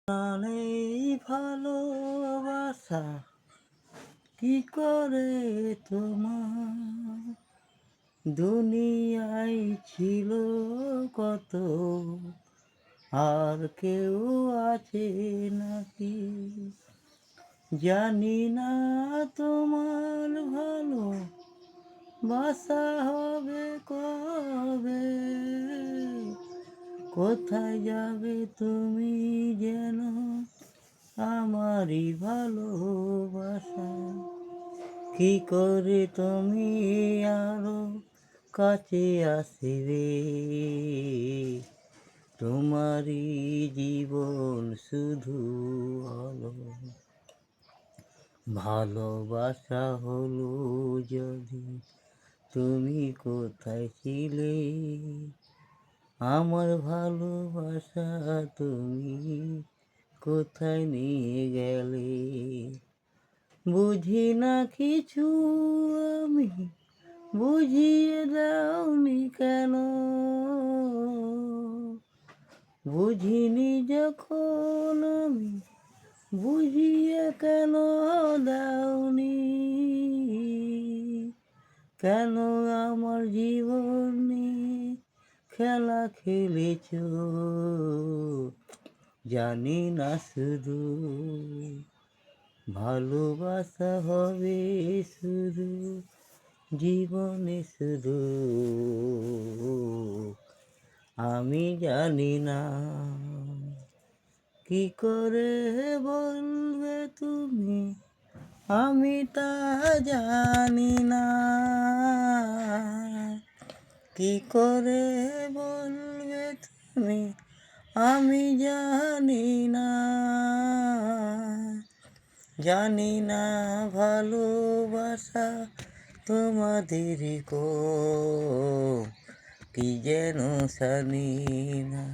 নেই ভালোবাসা কি করে তোমার দুনিয়ায় ছিল কত আর কেউ আছে নাকি জানি না তোমার ভালো বাসা হবে কবে কোথায় যাবে তুমি যেন আমারই ভালোবাসা কি করে তুমি আরো কাছে আসবে তোমারই জীবন শুধু আলো ভালোবাসা হলো যদি তুমি কোথায় ছিলে আমার ভালোবাসা তুমি কোথায় নিয়ে গেলে বুঝি না কিছু আমি বুঝিয়ে দাওনি কেন বুঝিনি যখন আমি বুঝিয়ে কেন দাওনি কেন আমার জীবনে খেলা খেলেছ জানি না শুধু ভালোবাসা হবে শুধু জীবনে শুধু আমি জানি না কি করে বলবে তুমি আমি তা জানি না কি করে বলবে তুমি আমি জানি না ভালোবাসা তোমাদের কি যেন জানি না।